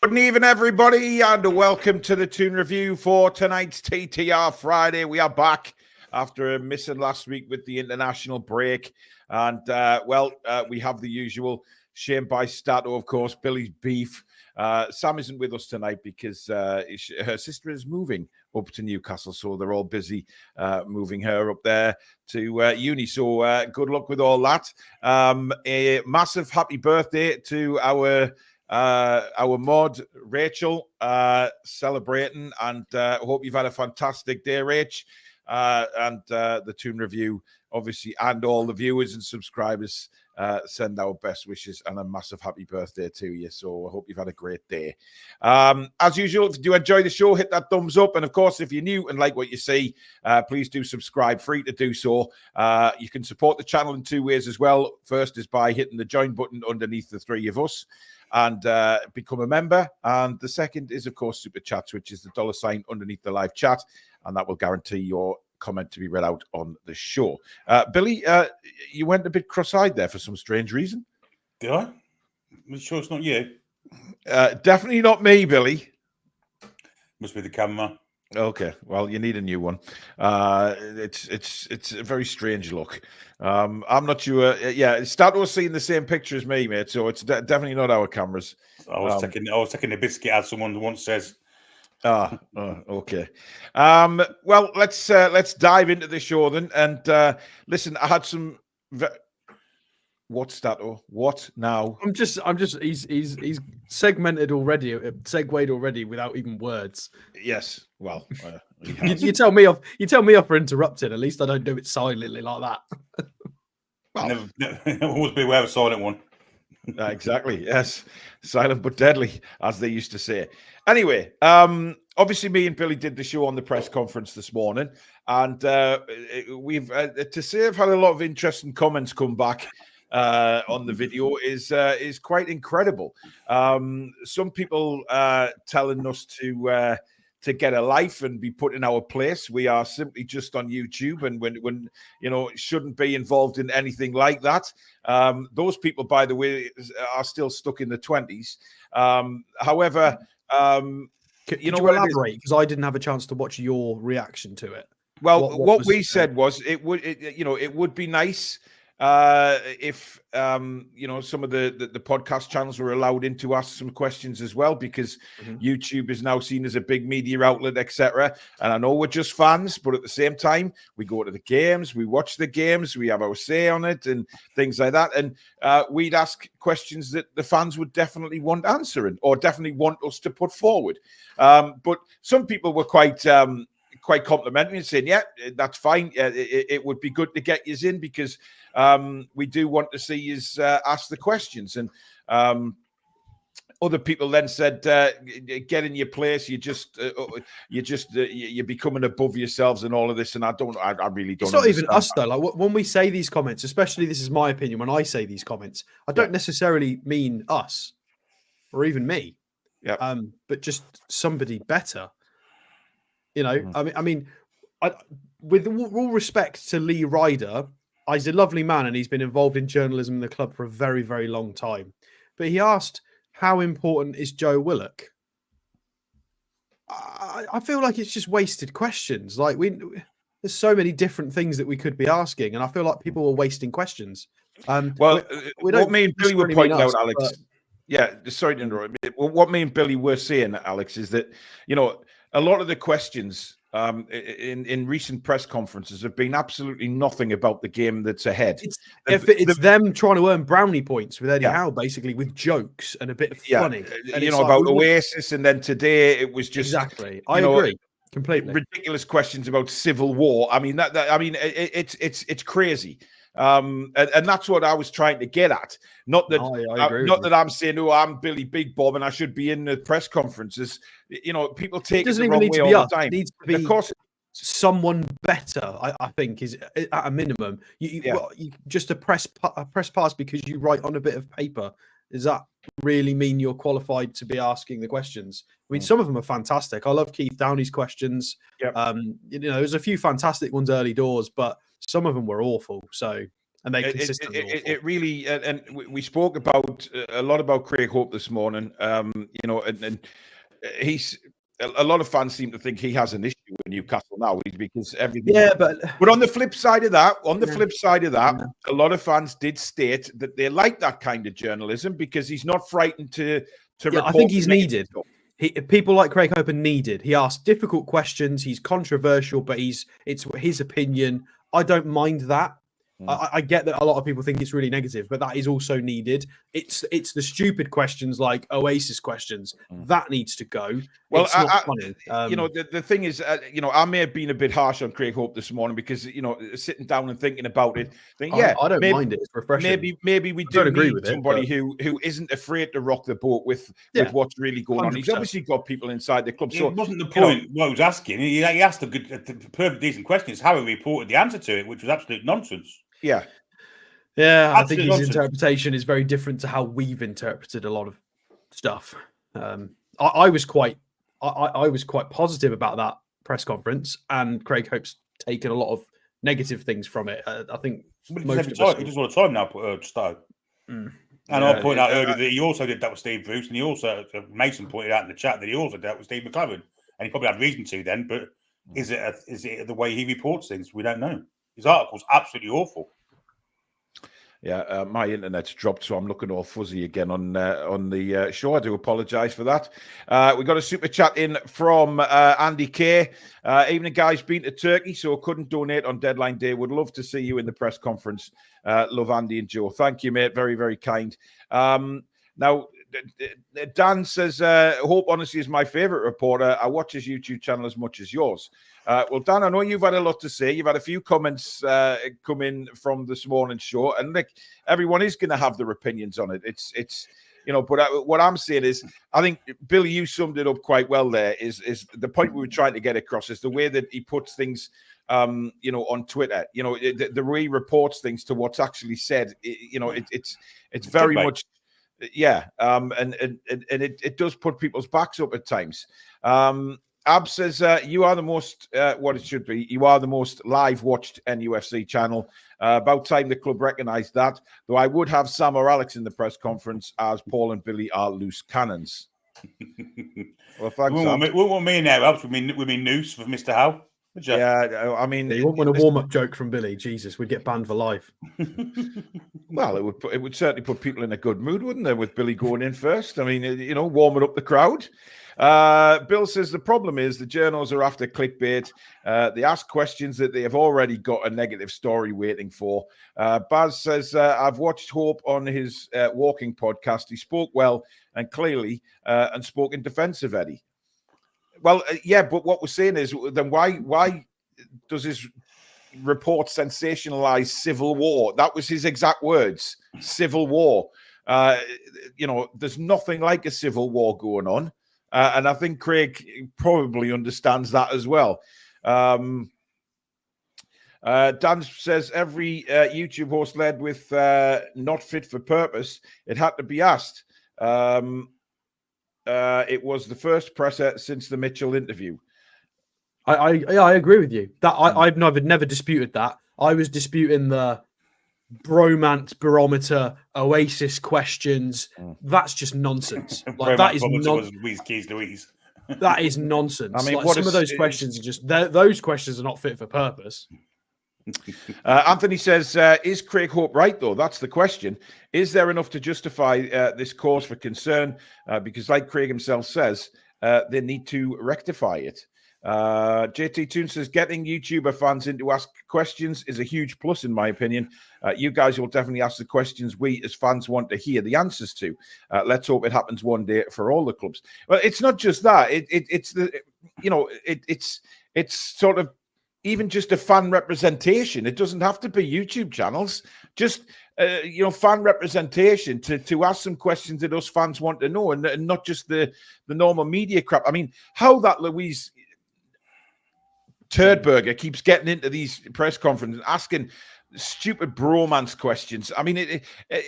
Good evening, everybody, and welcome to the Toon Review for tonight's TTR Friday. We are back after missing last week with the international break. And, we have the usual shame by Stato, of course, Billy's beef. Sam isn't with us tonight because her sister is moving up to Newcastle, so they're all busy moving her up there to uni. So good luck with all that. A massive happy birthday to our mod Rachel celebrating, and hope you've had a fantastic day, Rach, and the Toon Review obviously, and all the viewers and subscribers send our best wishes and a massive happy birthday to you. So I hope you've had a great day. As usual, if you do enjoy the show, hit that thumbs up, and of course, if you're new and like what you see, please do subscribe. Free to do so. You can support the channel in two ways as well. First is by hitting the join button underneath the three of us and become a member. And the second is, of course, Super Chats, which is the $ underneath the live chat, and that will guarantee your comment to be read out on the show. Billy, you went a bit cross-eyed there for some strange reason. Did I? I'm sure it's not you. Definitely not me, Billy. Must be the camera. Okay, well, you need a new one. It's a very strange look. I'm not sure. Yeah, Stato's seeing the same picture as me, mate. So it's definitely not our cameras. I was taking a biscuit, as someone once says. Okay. Well, let's dive into the show then. And listen, I had some. What's Stato? What now? I'm just. He's segmented already, segued already without even words. Yes. Well, you tell me off. You tell me off for interrupting. At least I don't do it silently like that. Well, never always be aware of a silent one. Exactly. Yes, silent but deadly, as they used to say. Anyway, obviously, me and Billy did the show on the press conference this morning, and we've to say I've had a lot of interesting comments come back on the video is quite incredible. Some people telling us to get a life and be put in our place. We are simply just on YouTube, and when shouldn't be involved in anything like that. Those people, by the way, are still stuck in the 20s. However, Can you elaborate? Because I didn't have a chance to watch your reaction to it. Well, what we said was it would be nice if some of the podcast channels were allowed in to ask some questions as well, because YouTube is now seen as a big media outlet, etc. And I know we're just fans, but at the same time, we go to the games, we watch the games, we have our say on it and things like that. And we'd ask questions that the fans would definitely want answering or definitely want us to put forward. But some people were quite complimentary and saying, yeah, that's fine. It would be good to get you in because we do want to see you ask the questions. And other people then said, get in your place. You're becoming above yourselves and all of this. And I really don't. It's not even us though. Like when we say these comments, especially this is my opinion. When I say these comments, I don't necessarily mean us or even me. Yeah. But just somebody better. I mean, with all respect to Lee Ryder, he's a lovely man and he's been involved in journalism in the club for a very, very long time. But he asked, how important is Joe Willock? I feel like it's just wasted questions. Like there's so many different things that we could be asking, and I feel like people are wasting questions. What me and Billy were pointing out, Alex. Yeah, sorry to interrupt. What me and Billy were saying, Alex, is that a lot of the questions in recent press conferences have been absolutely nothing about the game that's ahead. It's them trying to earn brownie points with Eddie Howe, basically, with jokes and a bit of funny. And about Oasis, and then today it was just exactly. I agree completely. Ridiculous questions about civil war. I mean, it's crazy. And that's what I was trying to get at. Not that that I'm saying, I'm Billy Big Bob and I should be in the press conferences. People take it the wrong way all the time. It needs to be, of course, someone better. I think is at a minimum. You just a press pass because you write on a bit of paper. Does that really mean you're qualified to be asking the questions? I mean, some of them are fantastic. I love Keith Downey's questions. Yep. There's a few fantastic ones early doors, but some of them were awful. So and they consistently. It really, and we spoke about a lot about Craig Hope this morning. You know, and he's a lot of fans seem to think he has an issue with Newcastle now, because everything. Yeah, but on the flip side of that, a lot of fans did state that they like that kind of journalism because he's not frightened to. I think he's needed. People like Craig Hope are needed. He asks difficult questions. He's controversial, but it's his opinion. I don't mind that. I get that a lot of people think it's really negative, but that is also needed. It's the stupid questions like Oasis questions that needs to go. Well, it's not funny. You know, the thing is, you know, I may have been a bit harsh on Craig Hope this morning because, you know, sitting down and thinking about it, I don't mind it. It's refreshing. Maybe we do need somebody who isn't afraid to rock the boat with what's really going 100%. On. He's obviously got people inside the club. So it wasn't the point what I was asking. He asked a perfect decent question. It's how he reported the answer to it, which was absolute nonsense. Yeah. I think his interpretation is very different to how we've interpreted a lot of stuff. I was quite positive about that press conference, and Craig Hope's taken a lot of negative things from it. I think he does all the time now, Stowe. And I pointed out earlier that he also did that with Steve Bruce, and he also Mason pointed out in the chat that he also dealt with Steve McLaren, and he probably had reason to then. But is it the way he reports things? We don't know. His article's absolutely awful. Yeah, my internet's dropped, so I'm looking all fuzzy again on the show. I do apologise for that. We got a super chat in from Andy K. Evening, guys. Been to Turkey, so couldn't donate on deadline day. Would love to see you in the press conference. Love, Andy and Joe. Thank you, mate. Very, very kind. Now, Dan says, Hope honestly is my favourite reporter. I watch his YouTube channel as much as yours. Well, Dan, I know you've had a lot to say. You've had a few comments come in from this morning's show, and like everyone is going to have their opinions on it. It's you know, but what I'm saying is, I think Billy, you summed it up quite well. There is the point we were trying to get across is the way that he puts things, you know, on Twitter. You know, the way he reports things to what's actually said. You know, it's very much. Yeah, and it does put people's backs up at times. Ab says, you are the most, what it should be, you are the most live watched NUFC channel. About time the club recognised that, though I would have Sam or Alex in the press conference as Paul and Billy are loose cannons. Well, thanks, we want me in there, Abs. We mean noose for Mr. Howe. Yeah, I mean... you wouldn't want a warm-up joke from Billy. Jesus, we'd get banned for life. Well, it would certainly put people in a good mood, wouldn't it, with Billy going in first? I mean, you know, warming up the crowd. Bill says the problem is the journals are after clickbait. They ask questions that they have already got a negative story waiting for. Baz says, I've watched Hope on his walking podcast. He spoke well and clearly and spoke in defence of Eddie. Well, yeah, but what we're saying is then why does his report sensationalize civil war? That was his exact words, civil war. You know, there's nothing like a civil war going on. And I think Craig probably understands that as well. Dan says every YouTube host led with not fit for purpose. It had to be asked. It was the first presser since the Mitchell interview. I agree with you. That I've never disputed that. I was disputing the bromance barometer, Oasis questions. That's just nonsense. Like that is Louise. That is nonsense. I mean, like, some of those questions are just those questions are not fit for purpose. Anthony says, is Craig Hope right, though? That's the question. Is there enough to justify this cause for concern? Because like Craig himself says, they need to rectify it. JT Toon says, getting YouTuber fans in to ask questions is a huge plus, in my opinion. You guys will definitely ask the questions we as fans want to hear the answers to. Let's hope it happens one day for all the clubs. Well, it's not just that. It's the, you know, it's sort of even just a fan representation. It doesn't have to be YouTube channels. Just you know, fan representation to ask some questions that us fans want to know, and not just the normal media crap. I mean, how that Louise Turdberger keeps getting into these press conferences asking stupid bromance questions. I mean,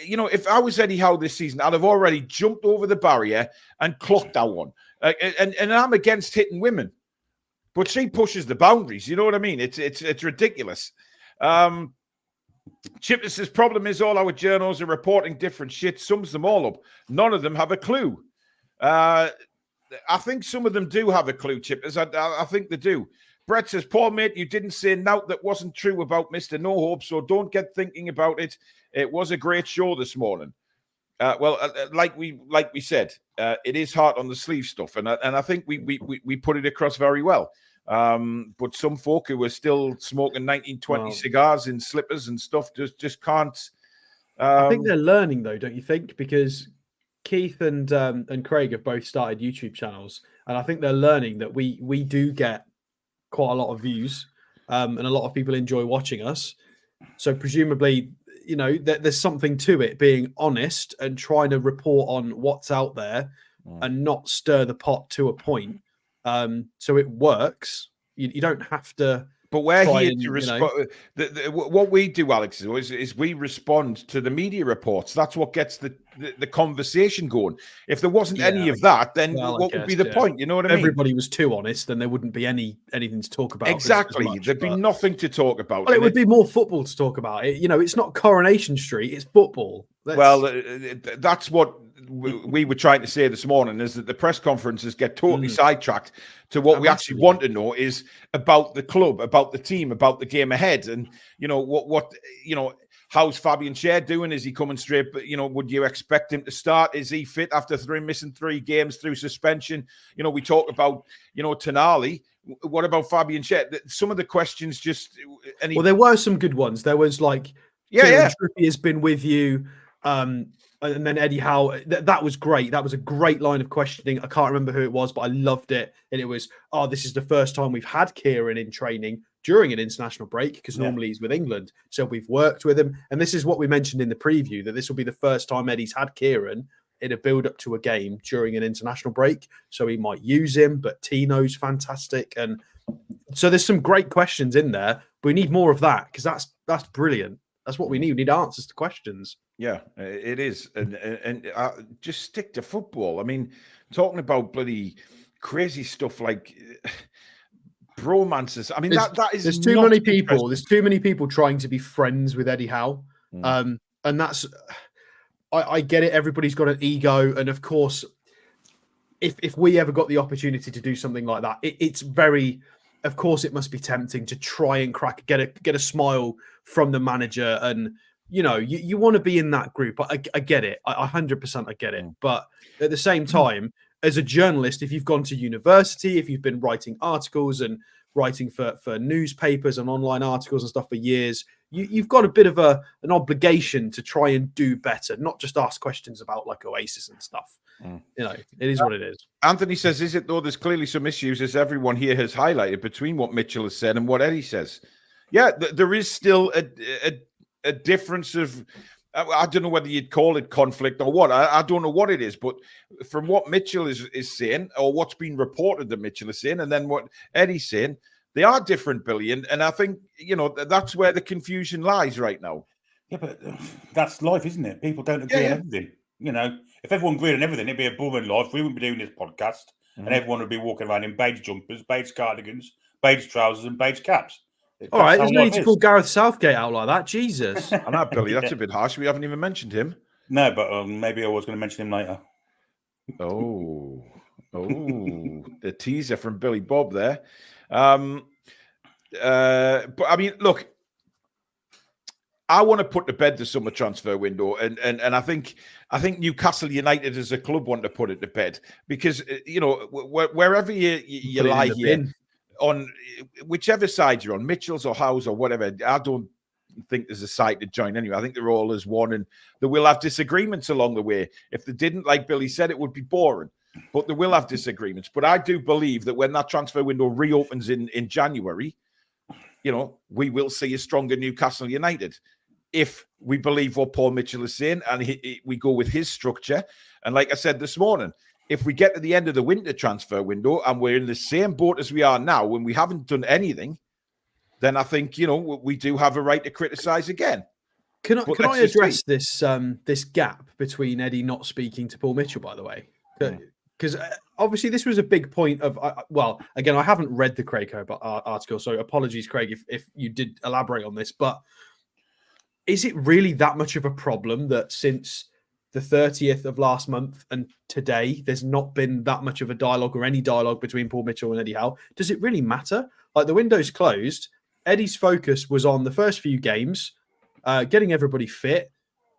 you know, if I was Eddie Howe this season, I'd have already jumped over the barrier and clocked that one. And I'm against hitting women, but she pushes the boundaries. You know what I mean? It's ridiculous. Chippers' problem is all our journals are reporting different shit, sums them all up. None of them have a clue. I think some of them do have a clue, Chippers. I think they do. Brett says, Paul, mate, you didn't say nout that wasn't true about Mr. No Hope, so don't get thinking about it. It was a great show this morning. Like we said, it is hard on the sleeve stuff, and I think we put it across very well. But some folk who are still smoking 1920 cigars in slippers and stuff just can't. I think they're learning, though, don't you think? Because Keith and Craig have both started YouTube channels, and I think they're learning that we do get quite a lot of views, and a lot of people enjoy watching us. So presumably, you know, there's something to it, being honest and trying to report on what's out there and not stir the pot to a point. So it works. You don't have to. But we're here to respond. What we do, Alex, is we respond to the media reports. That's what gets the conversation going. If there wasn't any of that, then what would be the point? You know what I mean? Everybody was too honest, then there wouldn't be anything to talk about. Exactly. There'd be nothing to talk about. Well, it would be more football to talk about. You know, it's not Coronation Street, it's football. That's what we were trying to say this morning, is that the press conferences get totally sidetracked to what we actually want to know is about the club, about the team, about the game ahead. And, you know, what how's Fabian Schär doing? Is he coming straight? But, you know, would you expect him to start? Is he fit after missing 3 games through suspension? You know, we talk about, you know, Toon Army. What about Fabian Schär? Some of the questions just... Well, there were some good ones. There was like, Trippier has been with you. And then Eddie Howe, that was great. That was a great line of questioning. I can't remember who it was, but I loved it. And it was, this is the first time we've had Kieran in training during an international break, because normally he's with England. So we've worked with him. And this is what we mentioned in the preview, that this will be the first time Eddie's had Kieran in a build-up to a game during an international break. So he might use him, but Tino's fantastic. And so there's some great questions in there, but we need more of that, because that's brilliant. That's what we need. We need answers to questions. Yeah, it is. And just stick to football. I mean, talking about bloody crazy stuff like bromances. I mean, that is... There's too many people. There's too many people trying to be friends with Eddie Howe. And that's... I get it. Everybody's got an ego. And of course, if we ever got the opportunity to do something like that, it's very... Of course, it must be tempting to try and get a smile from the manager, and you know you want to be in that group. I get it. I 100% I get it. But at the same time, as a journalist, if you've gone to university, if you've been writing articles and writing for newspapers and online articles and stuff for years, you've got a bit of an obligation to try and do better, not just ask questions about like Oasis and stuff. You know, it is what it is. Anthony says, is it though? There's clearly some issues, as everyone here has highlighted, between what Mitchell has said and what Eddie says. Yeah, there is still a difference of, I don't know whether you'd call it conflict or what. I don't know what it is, but from what Mitchell is saying, or what's been reported that Mitchell is saying, and then what Eddie's saying, they are different, Billy. And I think, you know, that's where the confusion lies right now. Yeah, but that's life, isn't it? People don't agree on everything. You know, if everyone agreed on everything, it'd be a boring life. We wouldn't be doing this podcast, and everyone would be walking around in beige jumpers, beige cardigans, beige trousers, and beige caps. All right, there's no need to call Gareth Southgate out like that. Jesus. I know, Billy, that's a bit harsh. We haven't even mentioned him. No, but maybe I was going to mention him later. Oh, the teaser from Billy Bob there. But I mean, look, I want to put to bed the summer transfer window, and I think Newcastle United as a club want to put it to bed, because you know, wherever you lie here, on whichever side you're on, Mitchell's or Howe's or whatever, I don't think there's a side to join anyway. I think they're all as one, and they will have disagreements along the way. If they didn't, like Billy said, it would be boring. But they will have disagreements. But I do believe that when that transfer window reopens in January, you know, we will see a stronger Newcastle United. If we believe what Paul Mitchell is saying, and we go with his structure. And like I said this morning, if we get to the end of the winter transfer window and we're in the same boat as we are now, when we haven't done anything, then I think, you know, we do have a right to criticise again. Can I address this gap between Eddie not speaking to Paul Mitchell, by the way? Because obviously this was a big point of, well, again, I haven't read the Craig article, so apologies, Craig, if you did elaborate on this, but is it really that much of a problem that since the 30th of last month and today, there's not been that much of a dialogue or any dialogue between Paul Mitchell and Eddie Howe? Does it really matter? Like, the window's closed. Eddie's focus was on the first few games, getting everybody fit,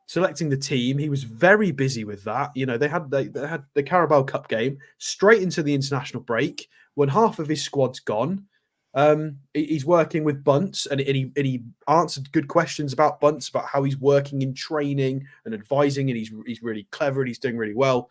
selecting the team. He was very busy with that. You know, they had the Carabao Cup game straight into the international break when half of his squad's gone. He's working with Bunce, and he answered good questions about Bunce, about how he's working in training and advising, and he's really clever and he's doing really well.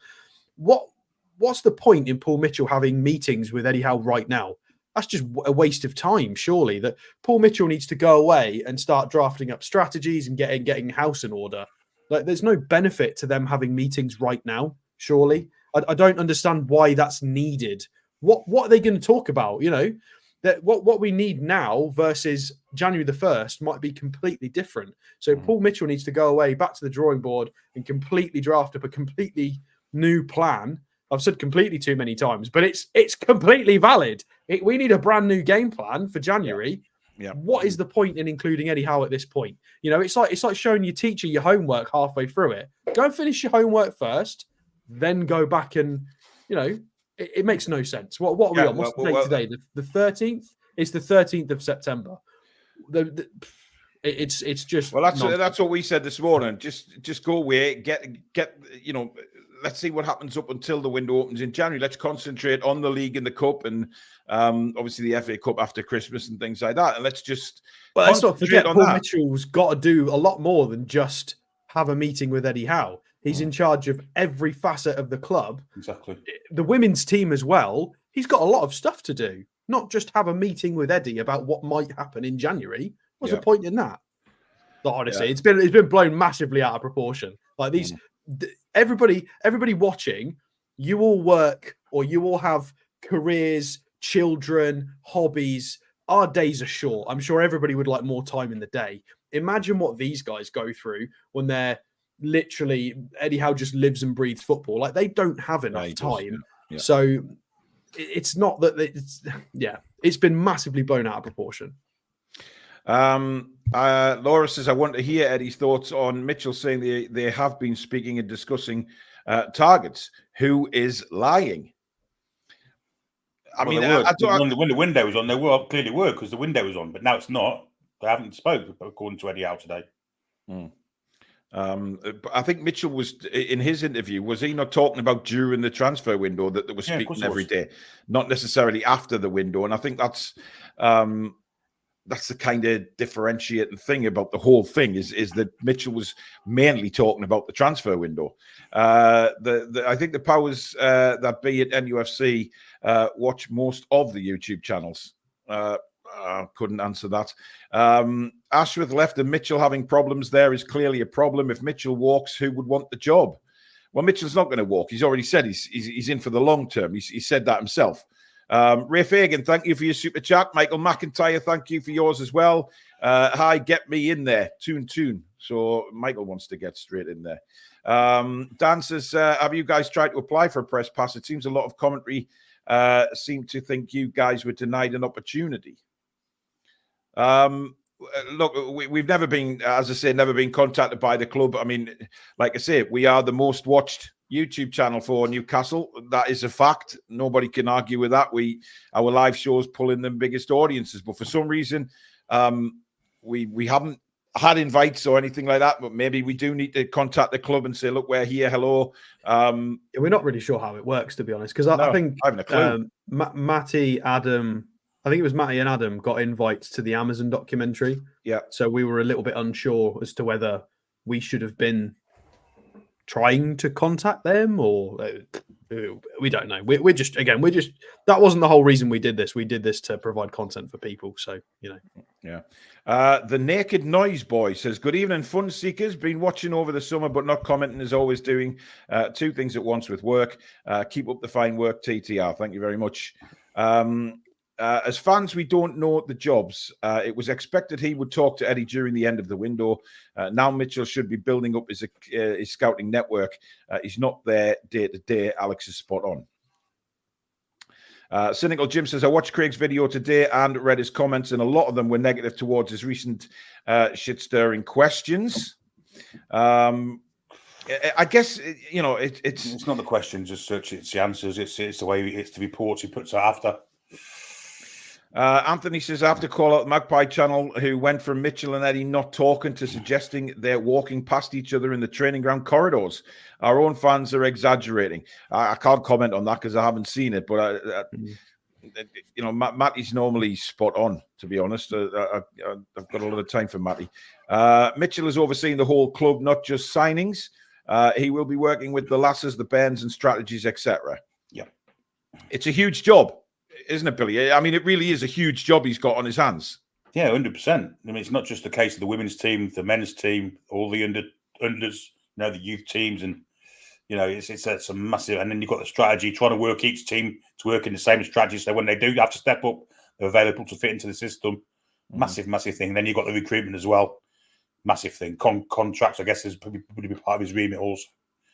What's the point in Paul Mitchell having meetings with Eddie Howe right now? That's just a waste of time, surely. That Paul Mitchell needs to go away and start drafting up strategies and getting house in order. Like, there's no benefit to them having meetings right now, surely. I don't understand why that's needed. What are they going to talk about? You know, that what we need now versus January the 1st might be completely different. So Paul Mitchell needs to go away, back to the drawing board, and completely draft up a completely new plan. I've said completely too many times, but it's completely valid. We need a brand new game plan for January. Yeah. What is the point in including Eddie Howe at this point? You know, it's like showing your teacher your homework halfway through it. Go and finish your homework first, then go back and, you know, it makes no sense. What are we on? What's the date today? The 13th? It's the 13th of September. It's just that's what we said this morning. Just go away, get you know. Let's see what happens up until the window opens in January. Let's concentrate on the league and the cup, and obviously the FA Cup after Christmas and things like that. And let's not forget Paul Mitchell's got to do a lot more than just have a meeting with Eddie Howe. He's in charge of every facet of the club. Exactly. The women's team as well. He's got a lot of stuff to do, not just have a meeting with Eddie about what might happen in January. What's the point in that? But honestly, it's been blown massively out of proportion. Like these. Everybody watching, you all work or you all have careers, children, hobbies. Our days are short. I'm sure everybody would like more time in the day. Imagine what these guys go through when they're literally, Eddie Howe just lives and breathes football. Like, they don't have enough time. Yeah. So it's not that it's been massively blown out of proportion. Laura says, I want to hear Eddie's thoughts on Mitchell saying they have been speaking and discussing targets. Who is lying? When the window was on, they clearly were, because the window was on, but now it's not. They haven't spoken, according to Eddie Howe today. I think Mitchell was, in his interview, was he not talking about during the transfer window that they were speaking every day, not necessarily after the window? And I think that's the kind of differentiating thing about the whole thing is that Mitchell was mainly talking about the transfer window. I think the powers that be at NUFC watch most of the YouTube channels. Couldn't answer that. Ashworth left and Mitchell having problems there is clearly a problem. If Mitchell walks, who would want the job? Well, Mitchell's not going to walk. He's already said he's in for the long term. He said that himself. Ray Fagan, thank you for your super chat. Michael McIntyre, thank you for yours as well. Hi, get me in there. Toon. So Michael wants to get straight in there. Dan says, have you guys tried to apply for a press pass? It seems a lot of commentary seem to think you guys were denied an opportunity. Look, we've never been, as I say, never been contacted by the club. I mean, like I say, we are the most watched YouTube channel for Newcastle. That is a fact. Nobody can argue with that. Our live shows pull in the biggest audiences, but for some reason, we haven't had invites or anything like that. But maybe we do need to contact the club and say, look, we're here. Hello. We're not really sure how it works, to be honest, because I think I haven't a clue. Matty, Adam. I think it was Matty and Adam got invites to the Amazon documentary. Yeah. So we were a little bit unsure as to whether we should have been trying to contact them, or we don't know. We're just that wasn't the whole reason we did this. We did this to provide content for people. So, you know. Yeah. The Naked Noise Boy says, good evening, fun seekers. Been watching over the summer, but not commenting as always, doing two things at once with work. Keep up the fine work, TTR. Thank you very much. As fans, we don't know the jobs. It was expected he would talk to Eddie during the end of the window. Now Mitchell should be building up his scouting network. He's not there day to day. Alex is spot on. Cynical Jim says, I watched Craig's video today and read his comments, and a lot of them were negative towards his recent shit-stirring questions. I guess, it's not the questions as such, it's the answers, it's the way, it's the reports he puts out after. Anthony says, I have to call out the Magpie channel, who went from Mitchell and Eddie not talking to suggesting they're walking past each other in the training ground corridors. Our own fans are exaggerating. I can't comment on that because I haven't seen it, but Matty's normally spot on, to be honest. I've got a lot of time for Matty. Mitchell is overseeing the whole club, not just signings. He will be working with the lasses, the Bairns, and strategies, etc. Yeah, it's a huge job, isn't it, Billy? I mean, it really is a huge job he's got on his hands. Yeah, 100%. I mean, it's not just the case of the women's team, the men's team, all the unders, the youth teams, and it's a massive. And then you've got the strategy, trying to work each team to work in the same strategy. So when they do have to step up, they're available to fit into the system. Massive thing. And then you've got the recruitment as well. Massive thing. Contracts, I guess, is probably part of his remit also.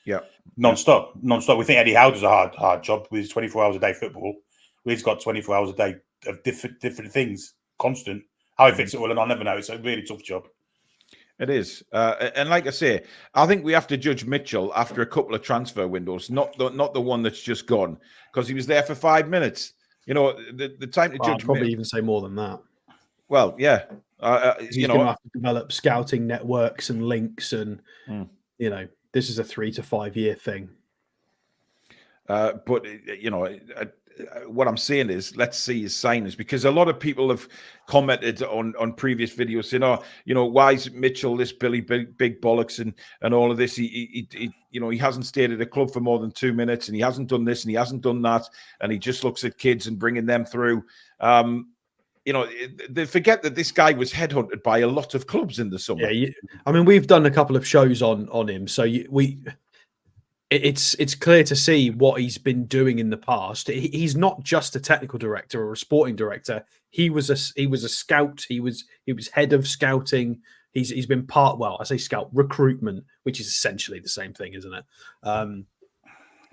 Yeah, non-stop. We think Eddie Howe does a hard job with his 24 hours a day football. He's got 24 hours a day of different things, constant. How he fits it all, and I'll never know. It's a really tough job. It is, and like I say, I think we have to judge Mitchell after a couple of transfer windows, not the one that's just gone, because he was there for 5 minutes. The time to judge. I'd probably even say more than that. Well, yeah, he's going to have to develop scouting networks and links, and this is a 3 to 5 year thing. But what I'm saying is, let's see his signings, because a lot of people have commented on previous videos saying, why is Mitchell this Billy big bollocks and all of this? He hasn't stayed at a club for more than 2 minutes, and he hasn't done this and he hasn't done that, and he just looks at kids and bringing them through. They forget that this guy was headhunted by a lot of clubs in the summer. Yeah, I mean, we've done a couple of shows on him, so it's clear to see what he's been doing in the past. He's not just a technical director or a sporting director. He was a scout. He was head of scouting. He's been I say scout recruitment, which is essentially the same thing, isn't it?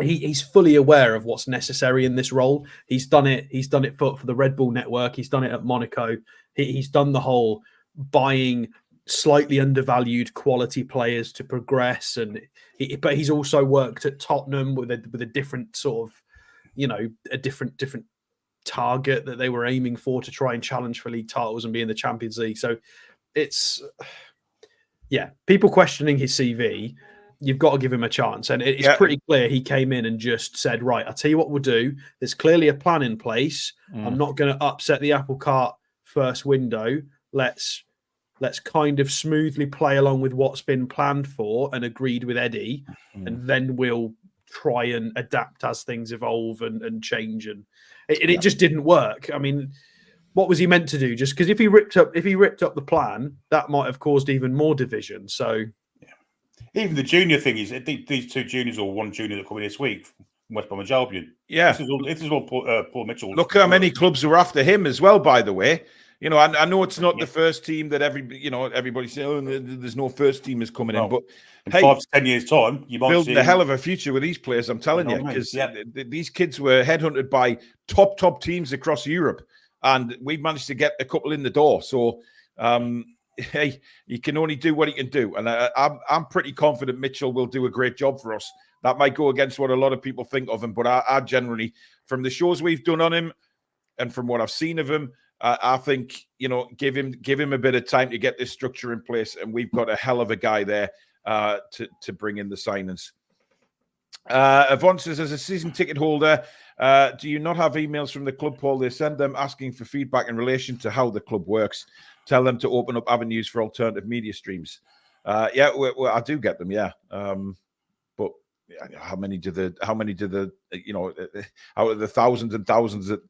He's fully aware of what's necessary in this role. He's done it. He's done it for the Red Bull network. He's done it at Monaco. He's done the whole buying slightly undervalued quality players to progress, but he's also worked at Tottenham with a different sort of, a different target that they were aiming for, to try and challenge for league titles and be in the Champions League. So it's people questioning his CV. You've got to give him a chance, and it's pretty clear he came in and just said, right, I'll tell you what we'll do. There's clearly a plan in place. I'm not going to upset the apple cart first window. Let's kind of smoothly play along with what's been planned for and agreed with Eddie, and then we'll try and adapt as things evolve and change. And it just didn't work. I mean, what was he meant to do? Just because if he ripped up the plan, that might have caused even more division. So, even the junior thing is, these two juniors, or one junior that come in this week from West Bromwich Albion. Yeah, this is all Paul Mitchell. Look how many clubs are after him as well. By the way. I know it's not the first team that everybody says, oh, there's no first teamers coming in, but in 5 to 10 years' time, you might build see the hell of a future with these players. I'm telling you, because these kids were headhunted by top teams across Europe, and we've managed to get a couple in the door. So, hey, you can only do what he can do, and I'm pretty confident Mitchell will do a great job for us. That might go against what a lot of people think of him, but I generally, from the shows we've done on him, and from what I've seen of him, I think, give him a bit of time to get this structure in place, and we've got a hell of a guy there to bring in the signings. Yvonne says, as a season ticket holder, do you not have emails from the club, Paul? They send them asking for feedback in relation to how the club works. Tell them to open up avenues for alternative media streams. I do get them, yeah. But how many do the out of the thousands and thousands that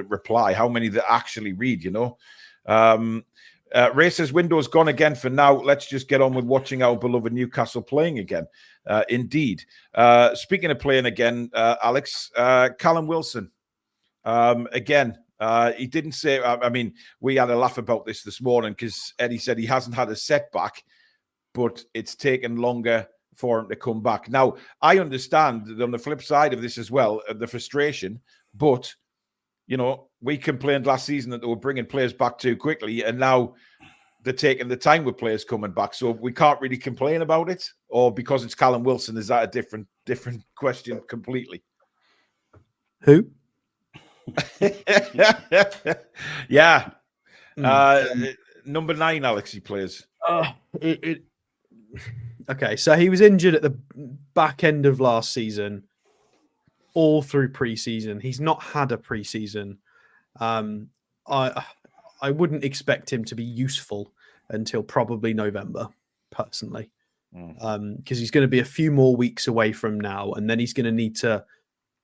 reply, how many that actually read? Ray says, Window's gone again for now. Let's just get on with watching our beloved Newcastle playing again. Indeed. Speaking of playing again, Alex, Callum Wilson. Again, he didn't say, I mean, we had a laugh about this morning because Eddie said he hasn't had a setback, but it's taken longer for him to come back. Now, I understand on the flip side of this as well, the frustration, but we complained last season that they were bringing players back too quickly, and now they're taking the time with players coming back. So we can't really complain about it. Or because it's Callum Wilson, is that a different question completely? Who? Yeah. Number 9, Alex, he plays. Okay, so he was injured at the back end of last season, all through pre-season. He's not had a pre-season. I wouldn't expect him to be useful until probably November, personally, because he's going to be a few more weeks away from now, and then he's going to need to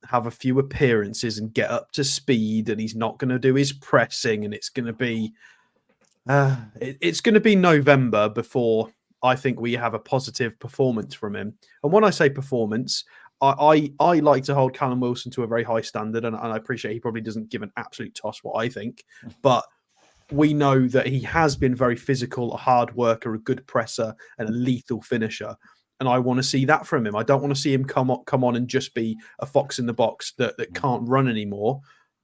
have a few appearances and get up to speed, and he's not going to do his pressing, and it's going to be November before I think we have a positive performance from him. And when I say performance, I like to hold Callum Wilson to a very high standard, and I appreciate he probably doesn't give an absolute toss what I think, but we know that he has been very physical, a hard worker, a good presser, and a lethal finisher. And I want to see that from him. I don't want to see him come on and just be a fox in the box that can't run anymore.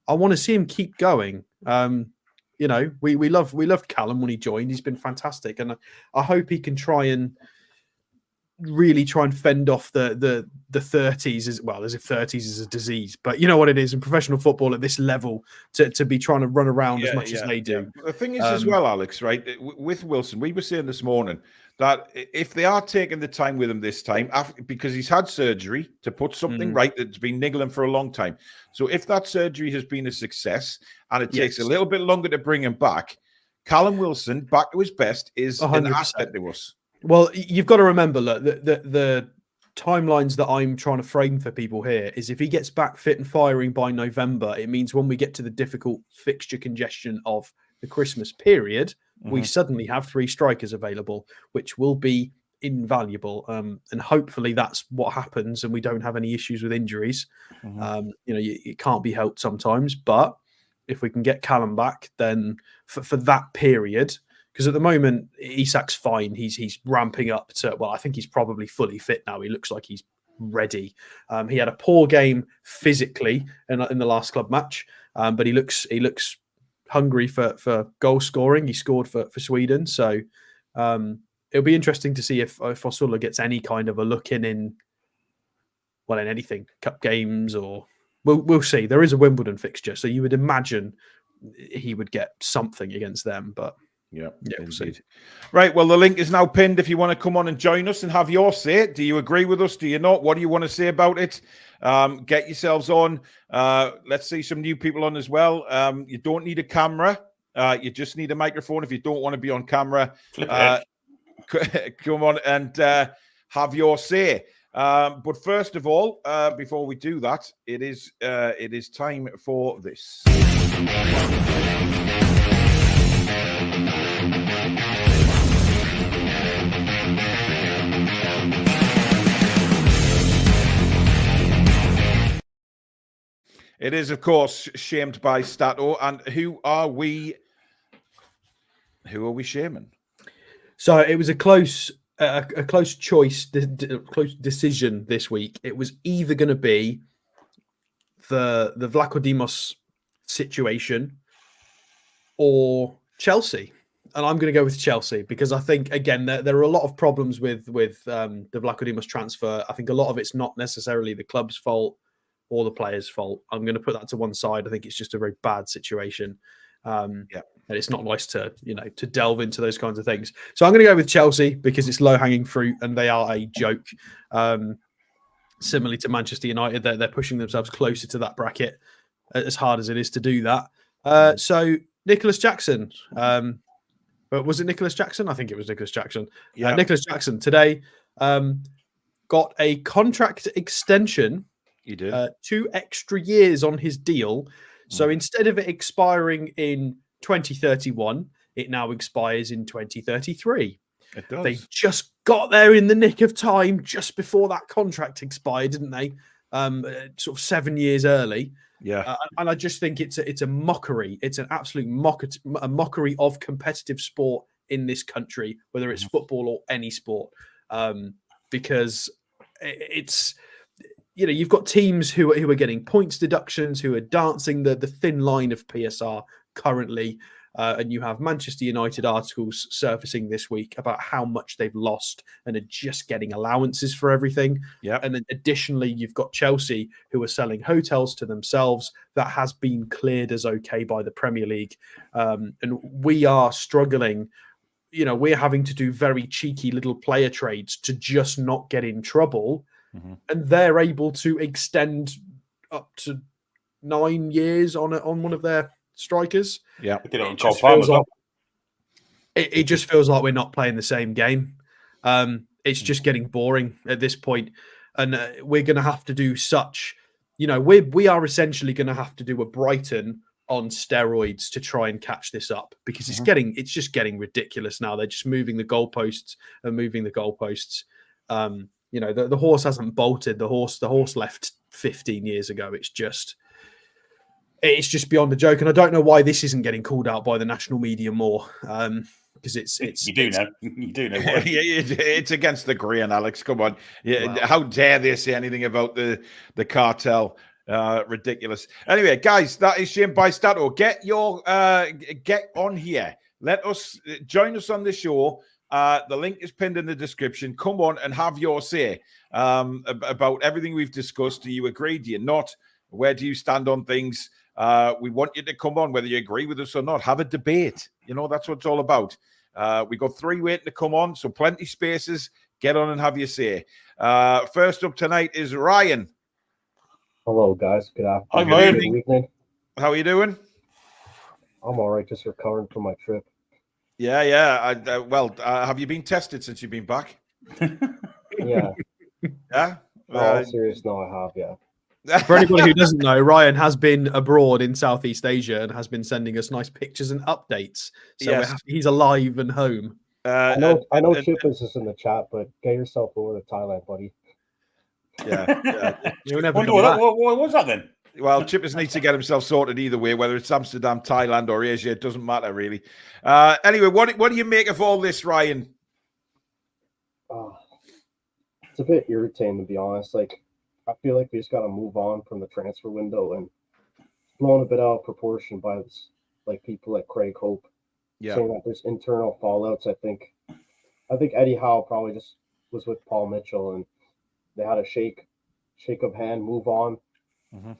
I want to see him keep going. We loved Callum when he joined. He's been fantastic, and I hope he can try and fend off the 30s as well, as if 30s is a disease. But you know what it is in professional football at this level to be trying to run around as much as they do. Yeah. The thing is as well, Alex, right, with Wilson, we were saying this morning that if they are taking the time with him this time, because he's had surgery to put something right that's been niggling for a long time. So if that surgery has been a success and it takes a little bit longer to bring him back, Callum Wilson, back to his best, is 100%. An asset to us. Well, you've got to remember, look, the timelines that I'm trying to frame for people here is if he gets back fit and firing by November, it means when we get to the difficult fixture congestion of the Christmas period, we suddenly have 3 strikers available, which will be invaluable. And hopefully that's what happens and we don't have any issues with injuries. It can't be helped sometimes, but if we can get Callum back, then for that period, because at the moment Isak's fine. He's ramping up to, well, I think he's probably fully fit now. He looks like he's ready. He had a poor game physically in the last club match, but he looks hungry for goal scoring. He scored for Sweden, so it'll be interesting to see if Osula gets any kind of a look in anything, cup games, or we'll see. There is a Wimbledon fixture, so you would imagine he would get something against them, but. Yeah, we'll see. Right, well, the link is now pinned if you want to come on and join us and have your say. Do you agree with us? Do you not? What do you want to say about it? Get yourselves on. Let's see some new people on as well. You don't need a camera. You just need a microphone if you don't want to be on camera. Come on and have your say. But first of all, before we do that, it is time for this. It is, of course, shamed by Stato. And who are we shaming? So it was a close choice, close decision this week. It was either going to be the Vlachodimos situation or Chelsea. And I'm going to go with Chelsea because I think, again, there are a lot of problems with the Vlachodimos transfer. I think a lot of it's not necessarily the club's fault or the player's fault. I'm going to put that to one side. I think it's just a very bad situation. And it's not nice to delve into those kinds of things. So I'm going to go with Chelsea because it's low-hanging fruit and they are a joke. Similarly to Manchester United, they're pushing themselves closer to that bracket as hard as it is to do that. So Nicholas Jackson, but was it Nicholas Jackson? I think it was Nicholas Jackson. Yeah. Nicholas Jackson today got a contract extension. He did 2 extra years on his deal. So instead of it expiring in 2031, it now expires in 2033. It does. They just got there in the nick of time just before that contract expired, didn't they? Sort of 7 years early. Yeah. And I just think it's a mockery. It's an absolute mockery of competitive sport in this country, whether it's football or any sport, because it's... you've got teams who are getting points deductions, who are dancing the thin line of PSR currently. And you have Manchester United articles surfacing this week about how much they've lost and are just getting allowances for everything. Yeah. And then additionally, you've got Chelsea who are selling hotels to themselves that has been cleared as okay by the Premier League. And we are struggling. We're having to do very cheeky little player trades to just not get in trouble. Mm-hmm. And they're able to extend up to 9 years on one of their strikers. Yeah, it just feels like we're not playing the same game. It's just getting boring at this point, and we're going to have to do such. We are essentially going to have to do a Brighton on steroids to try and catch this up, because it's just getting ridiculous now. They're just moving the goalposts and moving the goalposts. The horse hasn't bolted. The horse left 15 years ago. It's just beyond a joke, and I don't know why this isn't getting called out by the national media more. Because it's you do know why. It's against the grain, Alex. Come on, Wow. How dare they say anything about the cartel? Ridiculous. Anyway, guys, that is Shane Bystato. Get on here. Let us join us on the show. The link is pinned in the description. Come on and have your say about everything we've discussed. Do you agree? Do you not? Where do you stand on things? We want you to come on, whether you agree with us or not. Have a debate. That's what it's all about. We got 3 waiting to come on, so plenty spaces. Get on and have your say. First up tonight is Ryan. Hello, guys. Good afternoon. Hi, Ryan. Good evening. How are you doing? I'm all right. Just recovering from my trip. Yeah. Have you been tested since you've been back? Yeah. Yeah? All serious? No, I have, yeah. For anybody who doesn't know, Ryan has been abroad in Southeast Asia and has been sending us nice pictures and updates. So Yes. he's alive and home. I know Chip is just in the chat, but get yourself over to Thailand, buddy. Yeah. You'll never What was that then? Well, Chippers needs to get himself sorted either way, whether it's Amsterdam, Thailand, or Asia. It doesn't matter, really. Anyway, what do you make of all this, Ryan? It's a bit irritating, to be honest. I feel like we just got to move on from the transfer window, and blown a bit out of proportion by this, people like Craig Hope saying that there's internal fallouts. I think Eddie Howe probably just was with Paul Mitchell, and they had a shake of hand, move on. Mm-hmm.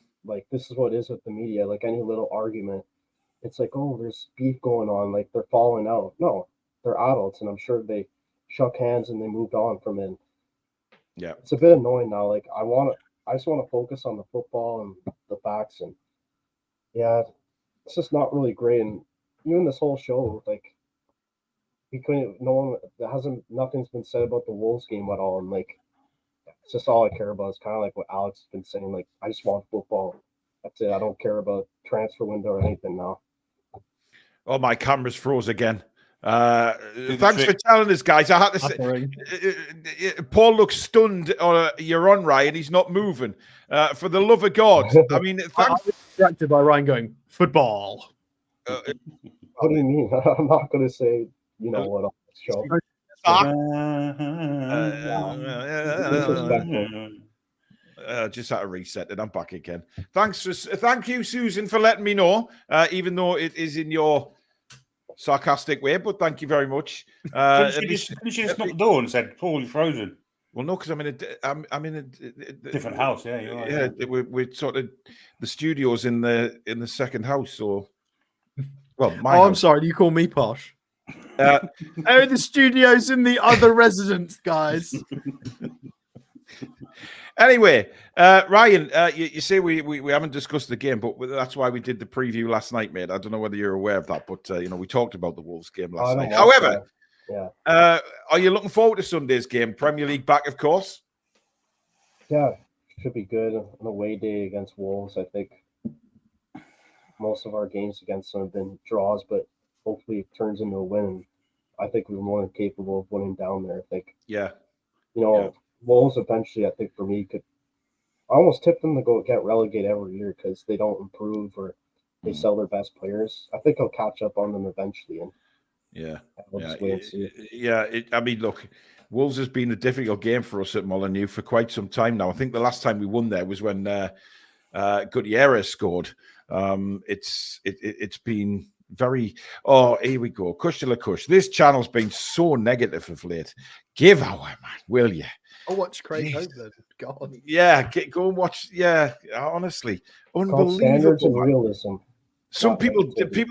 This is what it is with the media. Any little argument, it's oh, there's beef going on. They're falling out. No, they're adults, and I'm sure they shook hands and they moved on from it. Yeah, it's a bit annoying now. I just want to focus on the football and the facts, and yeah, it's just not really great. And even this whole show, nothing's been said about the Wolves game at all, and it's just all I care about. It's kind of like what Alex has been saying. I just want football. That's it. I don't care about transfer window or anything now. Oh, my camera's froze again. Thanks for telling us, guys. I had to say, Paul looks stunned. You're on, Ryan. He's not moving. For the love of God. I mean, thanks. I was distracted by Ryan going, football. What do you mean? I'm not going to say, what on this show. Just had to reset it. I'm back again. Thank you, Susan, for letting me know, even though it is in your sarcastic way, but thank you very much. Didn't she just knock the door and said, Paul, you're frozen? Well, no, because I'm in a different house. Yeah, you're right. Yeah, we're sort of the studio's in the second house. So, well, I'm sorry. Do you call me posh? The studio's in the other residence, guys. Anyway, Ryan, you say we haven't discussed the game, but that's why we did the preview last night, mate. I don't know whether you're aware of that, but we talked about the Wolves game last night. However, are you looking forward to Sunday's game? Premier League back, of course. Yeah, should be good. An away day against Wolves. I think most of our games against them have been draws, but hopefully it turns into a win. I think we're more than capable of winning down there. I think. Yeah. Wolves eventually, I think, for me, I almost tip them to go get relegated every year because they don't improve or they sell their best players. I think I'll catch up on them eventually. And yeah. we'll just wait and see. Yeah. I mean, look, Wolves has been a difficult game for us at Molineux for quite some time now. I think the last time we won there was when Gutierrez scored. It's been very. Oh, here we go. Kush to la Kush. This channel's been so negative of late. Give our man, will you? I'll watch Craig Hope then. God. Yeah, go and watch. Yeah, honestly, unbelievable. Standards of realism. Some people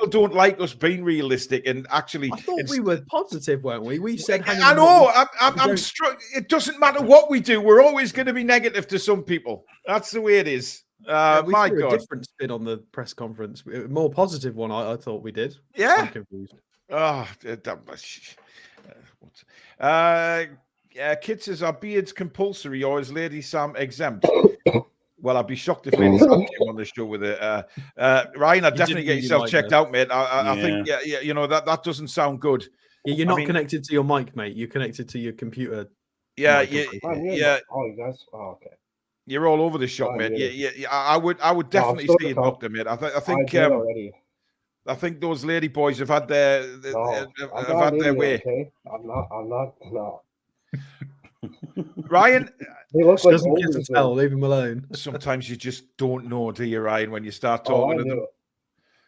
don't like us being realistic, and actually, I thought we were positive, weren't we? We said, I know. I'm struck. It doesn't matter what we do. We're always going to be negative to some people. That's the way it is. We my threw God, a different spin on the press conference. A more positive one, I thought we did. Yeah. I'm confused. Kit says, are beards compulsory or is Lady Sam exempt? Well, I'd be shocked if Lady Sam came on the show with it. Ryan, I'd definitely get yourself checked out, mate. I think, you know, that doesn't sound good. Yeah, you're not connected to your mic, mate. You're connected to your computer. Yeah. Oh, you guys. Oh, okay. You're all over the shop, mate. Yeah. I would definitely see a doctor, mate. I think those lady boys have had their way. Okay? I'm not. No. Ryan, they look like doesn't kiss and tell. Leave him alone. Sometimes you just don't know, do you, Ryan? When you start talking to them.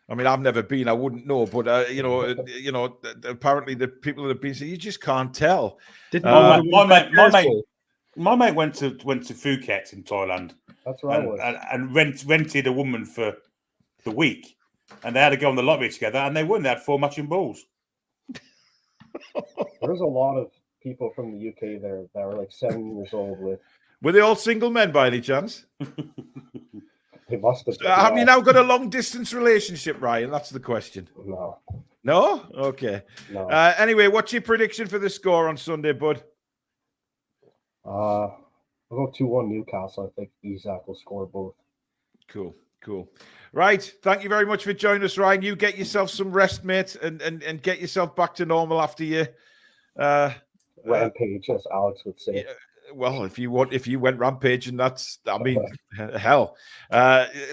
I mean, I've never been. I wouldn't know, but apparently the people that have been, you just can't tell. My mate went to Phuket in Thailand. That's right. And rented a woman for the week, and they had to go on the lottery together, and they won. They had 4 matching balls. There's a lot of people from the UK there that were like 7 years old with. Were they all single men by any chance? They must have. Have you now got a long distance relationship, Ryan? That's the question. No. No? Okay. No. Anyway, what's your prediction for the score on Sunday, bud? I'll go 2-1 Newcastle. I think Isak will score both. Cool. Right. Thank you very much for joining us, Ryan. You get yourself some rest, mate, and get yourself back to normal after you rampage, as Alex would say. Well, if you went rampage, and that's, I mean, hell.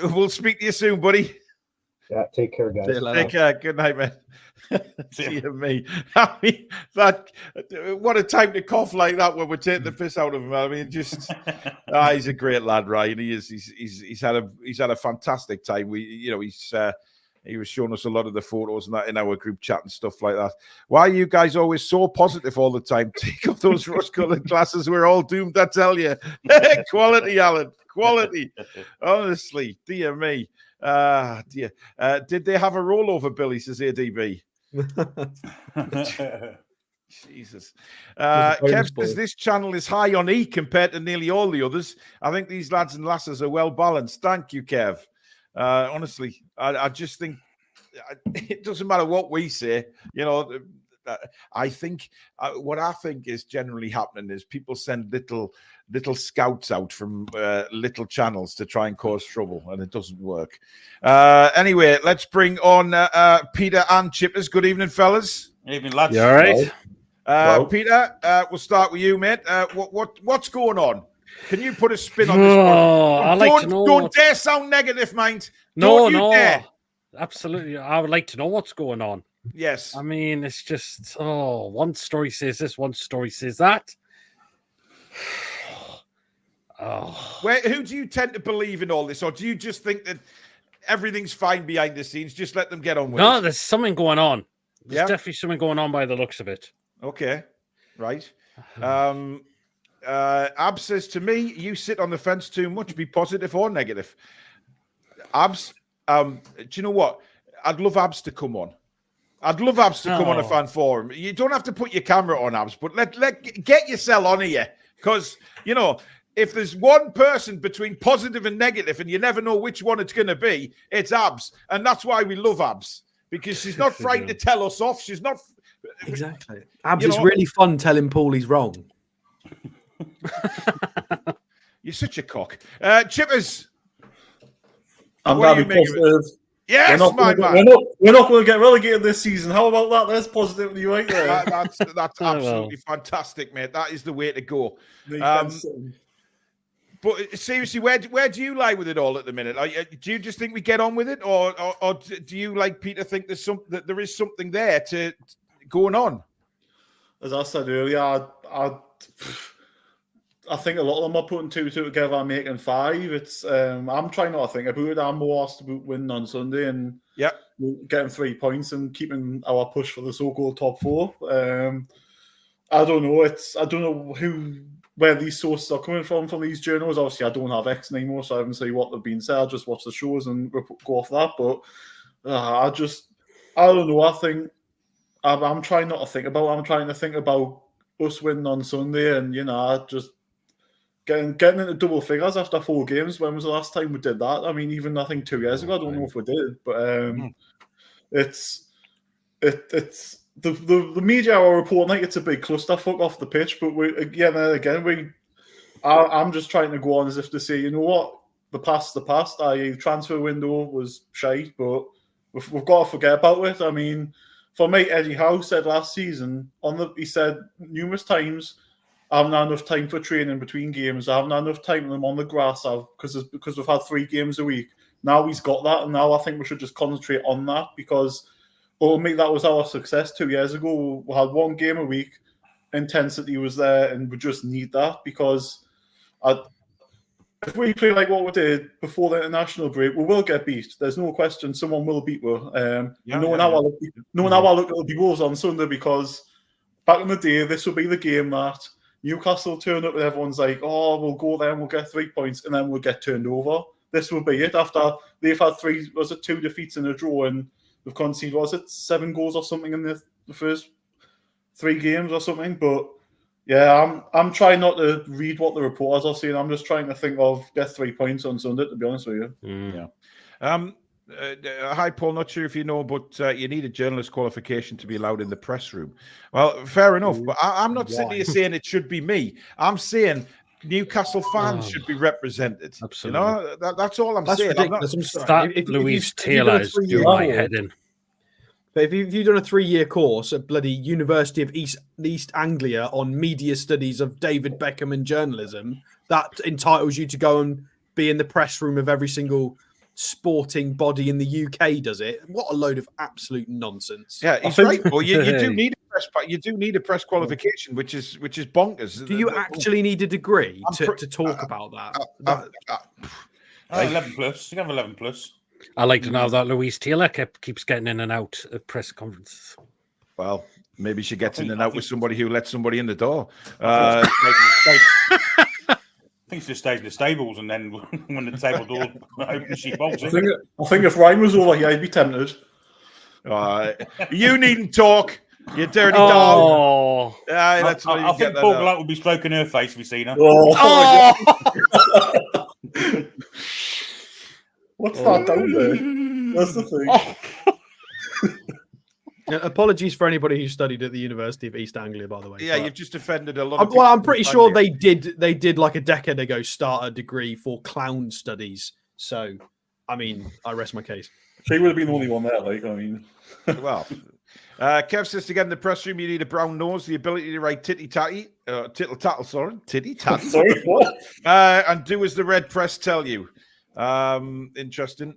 We'll speak to you soon, buddy. Yeah, take care, guys. Take care. Good night, man. Dear me. I mean, what a time to cough like that when we're taking the piss out of him. I mean, just he's a great lad, Ryan. He is. He's had a fantastic time. He was showing us a lot of the photos and that in our group chat and stuff like that. Why are you guys always so positive all the time? Take off those rose-colored glasses. We're all doomed, I tell you. Quality, Alan. Quality. Honestly, dear me. Dear. Did they have a rollover, Billy, says ADB? Jesus. Kev says this channel is high on E compared to nearly all the others. I think these lads and lasses are well balanced. Thank you, Kev. Honestly, I just think it doesn't matter what we say. You know, I think what I think is generally happening is people send little scouts out from little channels to try and cause trouble, and it doesn't work. Anyway, let's bring on Peter and Chippers. Good evening, fellas. Evening, lads. You all right? Peter, we'll start with you, mate. What's going on? Can you put a spin on this? I'd like to know. Don't dare sound negative, mind. No, dare. Absolutely. I would like to know what's going on. Yes. I mean, it's just, one story says this, one story says that. Who do you tend to believe in all this, or do you just think that everything's fine behind the scenes? Just let them get on with it. No, there's something going on. There's definitely something going on by the looks of it. Okay, right. Abs says to me, you sit on the fence too much. Be positive or negative. Abs, do you know what? I'd love Abs to come on. I'd love Abs to come on a fan forum. You don't have to put your camera on, Abs, but get yourself on here, because you know, if there's one person between positive and negative, and you never know which one it's going to be, it's Abs, and that's why we love Abs, because she's not frightened to tell us off. She's not exactly. Abs is really fun telling Paul he's wrong. You're such a cock, Chippers. I'm going to be positive. Yes, we're not going to get relegated this season. How about that? There's positivity right there. That's absolutely fantastic, mate. That is the way to go. But seriously, where do you lie with it all at the minute? Do you just think we get on with it, or do you, like Peter, think there is something there to going on? As I said earlier, I I think a lot of them are putting 2-2 together and making 5. It's I'm trying not to think about it. I'm more asked about winning on Sunday and getting 3 points and keeping our push for the so-called top 4. I don't know. I don't know where these sources are coming from these journals. Obviously, I don't have X anymore, so I haven't seen what they've been said. I just watch the shows and go off that. But I don't know. I think I'm trying not to think about it. I'm trying to think about us winning on Sunday and, just getting into double figures after 4 games. When was the last time we did that? I mean, even I think 2 years ago. I don't know if we did, but it's the media are reporting like it's a big clusterfuck off the pitch. But I'm just trying to go on as if to say, you know what, the past, i.e. transfer window was shite, but we've got to forget about it. I mean, for me, Eddie Howe said last season he said numerous times, I haven't had enough time for training between games. I haven't had enough time with them on the grass because we've had 3 games a week. Now he's got that, and now I think we should just concentrate on that because ultimately that was our success 2 years ago. We had 1 game a week, intensity was there, and we just need that because if we play like what we did before the international break, we will get beat. There's no question. Someone will beat us. Knowing how I look at the Wolves on Sunday, because back in the day, this would be the game that Newcastle turn up and everyone's like, oh, we'll go there and we'll get 3 points and then we'll get turned over. This will be it. After they've had 2 defeats in a draw and they've conceded, 7 goals or something in the first 3 games or something. But yeah, I'm trying not to read what the reporters are saying. I'm just trying to think of get 3 points on Sunday, to be honest with you. Hi, Paul. Not sure if you know, but you need a journalist qualification to be allowed in the press room. Well, fair enough. But I'm not sitting here saying it should be me. I'm saying Newcastle fans should be represented. Absolutely. That's all I'm saying. Ridiculous. Louise Taylor is doing my head in. But if you've done a 3-year course at bloody University of East Anglia on media studies of David Beckham and journalism, that entitles you to go and be in the press room of every single sporting body in the UK, does it? What a load of absolute nonsense. Yeah, he's right. Well, you do need a press, you do need a press qualification, which is bonkers. Do you actually need a degree to talk about that? 11 plus. You can have 11 plus. I like to know that Louise Taylor keeps getting in and out of press conferences. Well, maybe she gets in and out with somebody who lets somebody in the door. I think she just stays in the stables, and then when the table door opens, she bolts it. I think if Ryan was over here, I'd be tempted. You needn't talk, you dirty dog. I think Paul Black would be stroking her face if we seen her. What's that down there? That's the thing. Apologies for anybody who studied at the University of East Anglia, by the way. Yeah, you've just offended a lot of people. Well, I'm pretty sure they did like a decade ago start a degree for clown studies. So, I mean, I rest my case. She would have been the only one there, Well, Kev says to get in the press room, you need a brown nose, the ability to write titty tatty, tittle tattle, titty tatty. Sorry, what? And do as the red press tell you. Interesting.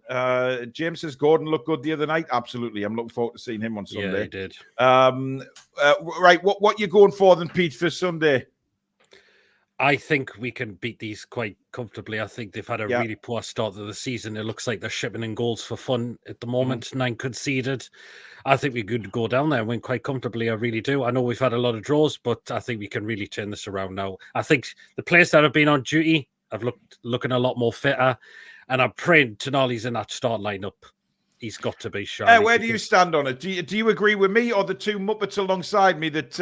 James says Gordon looked good the other night. Absolutely. I'm looking forward to seeing him on Sunday. Yeah, he did. Right. What you going for then, Pete, for Sunday? I think we can beat these quite comfortably. I think they've had a really poor start to the season. It looks like they're shipping in goals for fun at the moment. 9 conceded. I think we could go down there and win quite comfortably. I really do. I know we've had a lot of draws, but I think we can really turn this around now. I think the players that have been on duty have looking a lot more fitter. And I'm praying Tonali's in that start lineup. He's got to be shy. Where do you stand on it? Do you agree with me or the 2 Muppets alongside me that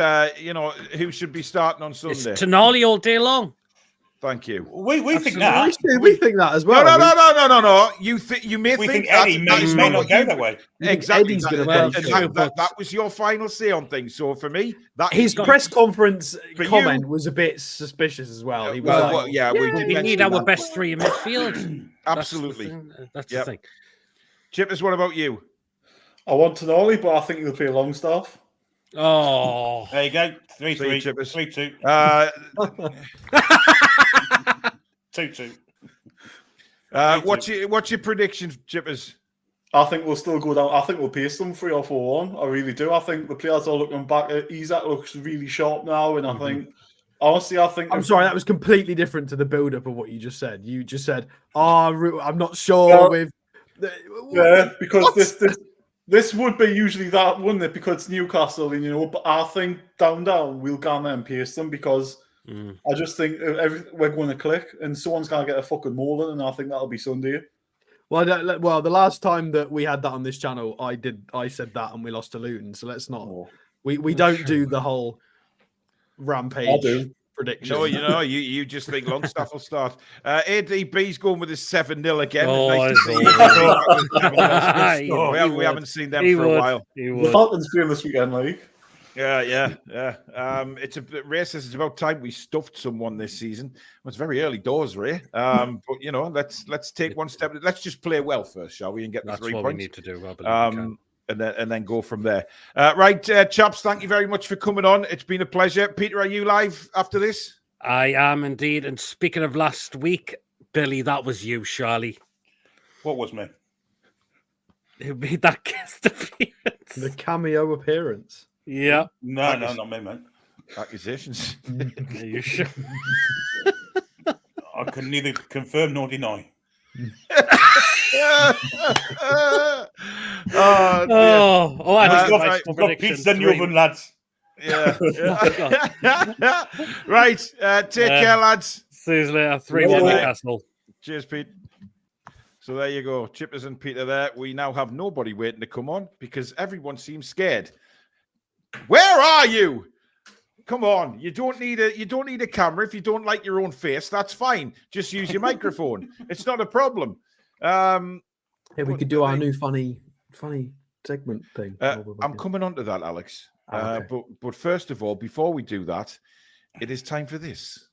who should be starting on Sunday? It's Tonali all day long. Thank you. We think that. We think that as well. No. You may think Eddie may not go that way. Exactly. That was your final say on things. So for me, his press conference comment was a bit suspicious as well. He was we need our best 3 in midfield. Absolutely. That's the thing. Chippers, what about you? I want Tonali, but I think he'll play Longstaff. Oh, there you go. 3-3. 3-2. 2-2. What's your prediction, Chippers? I think we'll still go down. I think we'll pace them 3 or 4-1. I really do. I think the players are looking back. Isak looks really sharp now, and I think Honestly, I think I'm sorry, that was completely different to the build-up of what you just said. You just said, I'm not sure with... Yeah, because this would be usually that, wouldn't it? Because it's Newcastle, and but I think down we'll go there and pierce them because I just think we're going to click and someone's going to get a fucking mauling, and I think that'll be Sunday. Well, the last time that we had that on this channel, I said that and we lost to Luton. So let's not. We don't do the whole rampage prediction. No, you just think Longstaff will start. ADB's going with his 7-0 again. Oh, nice to see we haven't seen them for a while. The Falcons fearless weekend, like. Yeah. It's it's about time we stuffed someone this season. Well, it's very early doors, Ray. But let's take one step. Let's just play well first, shall we? And get the 3 points. That's what we need to do, Robin. And then go from there. Right, chaps, thank you very much for coming on. It's been a pleasure. Peter, are you live after this? I am indeed. And speaking of last week, Billy, that was you, Charlie. What was me? Who made that guest appearance? The cameo appearance. Yeah. No, not me, mate. Accusations. Are you sure? I can neither confirm nor deny. I've got pizza in the oven, lads. Yeah. Right. Take care, lads. See you later. 3-1 Newcastle. Cheers, Pete. So there you go. Chippers and Peter there. We now have nobody waiting to come on because everyone seems scared. Where are you? Come on. You don't need a camera. If you don't like your own face, that's fine. Just use your microphone. It's not a problem. We could do our new funny segment thing. I'm coming on to that, Alex. Okay. But first of all, before we do that, it is time for this.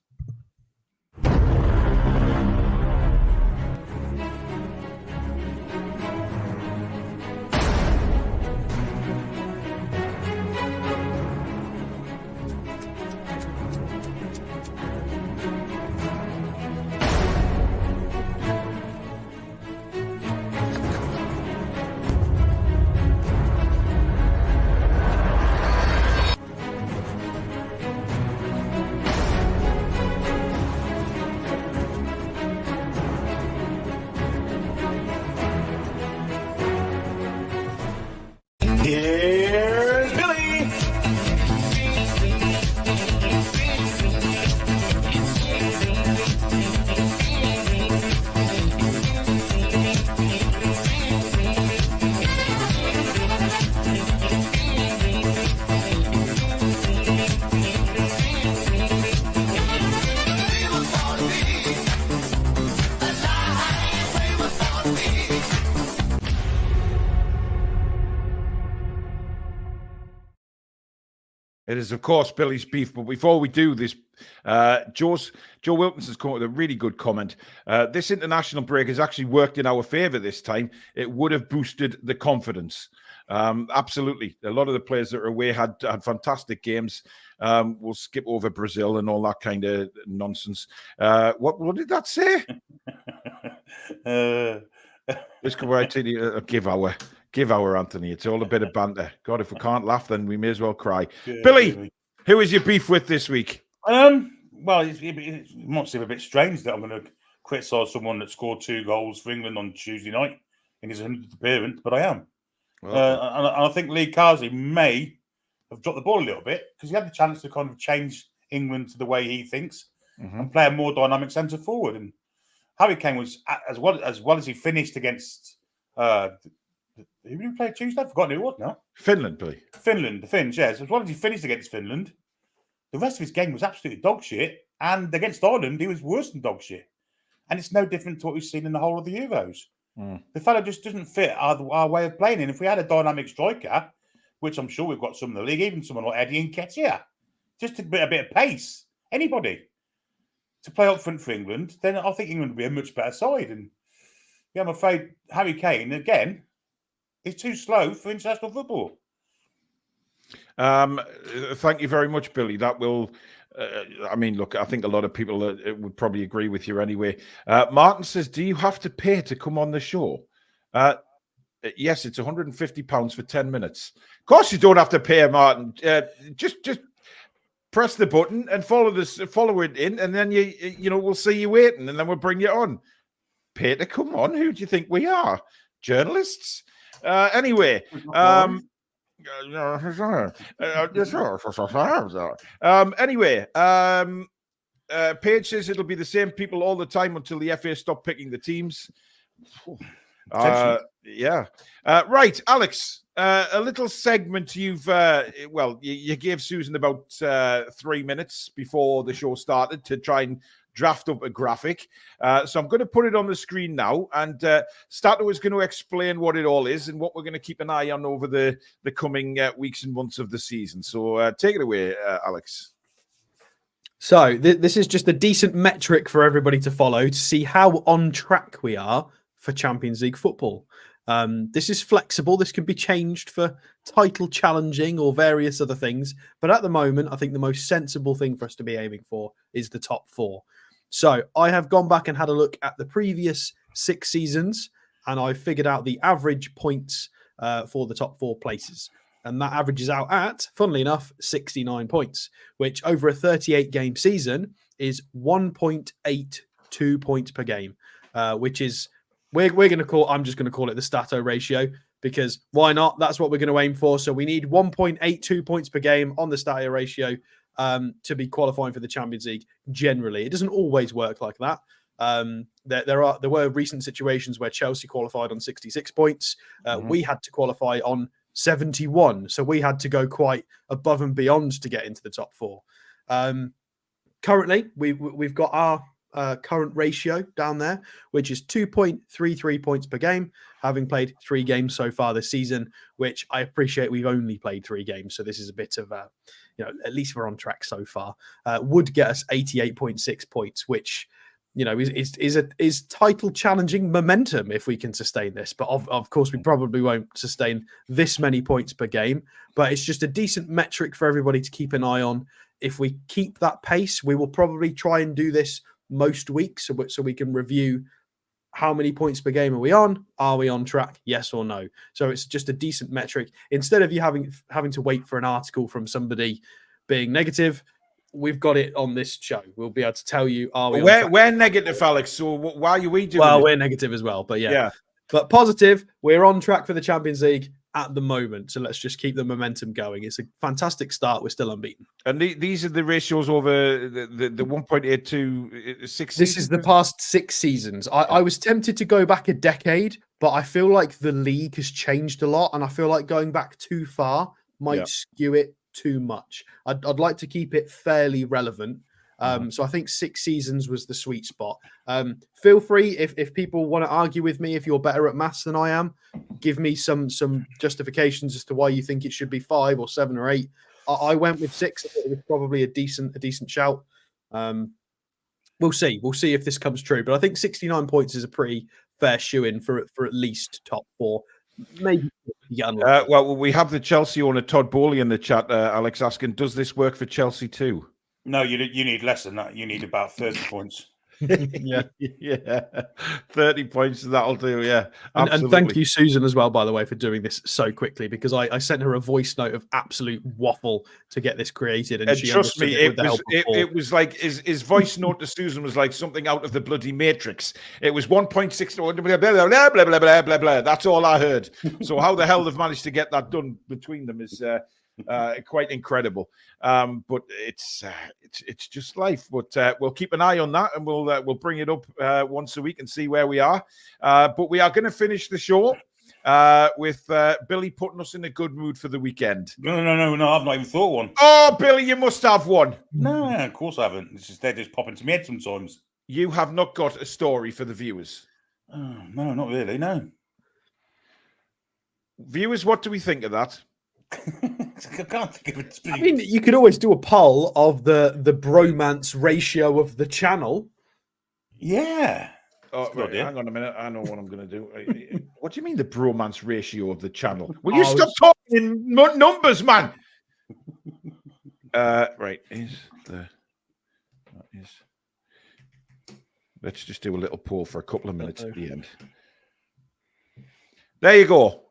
Here's Billy. It is, of course, Billy's beef. But before we do this, Joe Wilkins has come up with a really good comment. This international break has actually worked in our favour this time. It would have boosted the confidence. Absolutely. A lot of the players that are away had fantastic games. We'll skip over Brazil and all that kind of nonsense. What did that say? Let's go right to the Give our Anthony. It's all a bit of banter. God, if we can't laugh, then we may as well cry. Yeah, Billy, who is your beef with this week? Well, it might seem a bit strange that I'm going to criticise someone that scored 2 goals for England on Tuesday night in his 100th appearance, but I am. And I think Lee Carsey may have dropped the ball a little bit because he had the chance to kind of change England to the way he thinks and play a more dynamic centre forward. And Harry Kane was as well as he finished against. Who did he play Tuesday? I've forgotten who it was now. Finland, Billy. Finland, the Finns, yes. As well as he finished against Finland, the rest of his game was absolutely dog shit. And against Ireland, he was worse than dog shit. And it's no different to what we've seen in the whole of the Euros. The fellow just doesn't fit our way of playing. And if we had a dynamic striker, which I'm sure we've got some in the league, even someone like Eddie Nketiah, just a bit of pace, anybody, to play up front for England, then I think England would be a much better side. And yeah, I'm afraid Harry Kane, again, is too slow for international football. Thank you very much, Billy. That will, look, I think a lot of people would probably agree with you anyway. Martin says, do you have to pay to come on the show? Yes, it's £150 for 10 minutes. Of course you don't have to pay, Martin. Just press the button and follow it in, and then we'll see you waiting, and then we'll bring you on. Peter, come on, who do you think we are? Journalists? Anyway, Paige says it'll be the same people all the time until the FA stop picking the teams. Yeah. Right, Alex, a little segment you gave Susan about 3 minutes before the show started to try and draft up a graphic. So I'm going to put it on the screen now, and Stato is going to explain what it all is and what we're going to keep an eye on over the coming weeks and months of the season. So take it away, Alex. So this is just a decent metric for everybody to follow to see how on track we are for Champions League football. This is flexible. This can be changed for title challenging or various other things. But at the moment, I think the most sensible thing for us to be aiming for is the top 4. So I have gone back and had a look at the previous 6 seasons, and I figured out the average points for the top 4 places. And that averages out at, funnily enough, 69 points, which over a 38-game season is 1.82 points per game, which is, I'm just going to call it the Stato ratio, because why not? That's what we're going to aim for. So we need 1.82 points per game on the Stato ratio to be qualifying for the Champions League generally. It doesn't always work like that. There were recent situations where Chelsea qualified on 66 points. We had to qualify on 71. So we had to go quite above and beyond to get into the top 4. Currently, we've got our current ratio down there, which is 2.33 points per game, having played 3 games so far this season, which I appreciate we've only played 3 games. So this is a bit of at least we're on track so far. Would get us 88.6 points, which is title challenging momentum if we can sustain this. But of course, we probably won't sustain this many points per game. But it's just a decent metric for everybody to keep an eye on. If we keep that pace, we will probably try and do this most weeks so we can review how many points per game are we on? Are we on track? Yes or no? So it's just a decent metric. Instead of you having to wait for an article from somebody being negative, we've got it on this show. We'll be able to tell you, are we we're negative, Alex. So why are we doing Well, it? we're negative as well, but yeah. But positive, we're on track for the Champions League at the moment. So let's just keep the momentum going. It's a fantastic start. We're still unbeaten. And these are the ratios over the 1.82 6 This is the past 6 seasons. I was tempted to go back a decade, but I feel like the league has changed a lot, and I feel like going back too far might skew it too much. I'd like to keep it fairly relevant. So I think 6 seasons was the sweet spot. Feel free, if people want to argue with me, if you're better at maths than I am, give me some justifications as to why you think it should be 5 or 7 or 8. I went with 6. It was probably a decent shout. We'll see. We'll see if this comes true. But I think 69 points is a pretty fair shoe-in for at least top 4. Maybe. Well, we have the Chelsea owner Todd Bowley in the chat, Alex, asking, does this work for Chelsea too? No, you need less than that. You need about 30 points. yeah, 30 points, that'll do. Yeah, and thank you, Susan, as well, by the way, for doing this so quickly, because I sent her a voice note of absolute waffle to get this created, and she trust me, it was like his voice note to Susan was like something out of the bloody Matrix. It was 1.6 blah blah blah blah blah blah blah blah. That's all I heard. So how the hell they've managed to get that done between them is quite incredible. But it's just life. But we'll keep an eye on that, and we'll bring it up once a week and see where we are. But we are going to finish the show with Billy putting us in a good mood for the weekend. No, I've not even thought one. Oh, Billy, you must have one. No, of course I haven't. It's just they're just popping to my head sometimes. You have not got a story for the viewers. Oh, no, not really. No. Viewers, what do we think of that? I can't think of it. I mean, you could always do a poll of the bromance ratio of the channel. Yeah. Oh, right, hang on a minute. I know what I'm going to do. What do you mean the bromance ratio of the channel? Will you stop talking in numbers, man? Right. Let's just do a little poll for a couple of minutes at the end. There you go.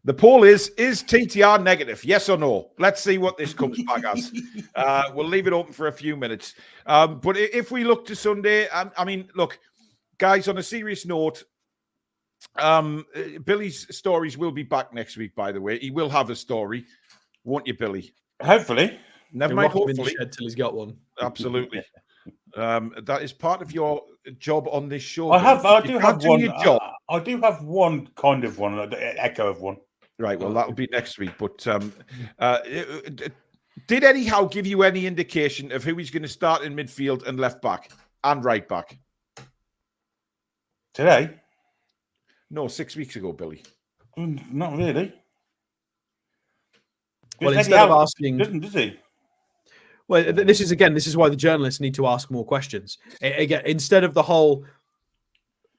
The poll is TTR negative? Yes or no? Let's see what this comes back as. We'll leave it open for a few minutes. But if we look to Sunday, I mean, look, guys, on a serious note, Billy's stories will be back next week, by the way. He will have a story, won't you, Billy? Hopefully. Never mind, hopefully. hopefully. Till he's got one. Absolutely. That is part of your job on this show. I do have one kind of one, an echo of one. Right, well, that'll be next week. But did Eddie Howe give you any indication of who he's going to start in midfield and left back and right back? Today? No, 6 weeks ago, Billy. Not really. Well, instead of asking... Does he? Well, this is why the journalists need to ask more questions. Again, instead of the whole...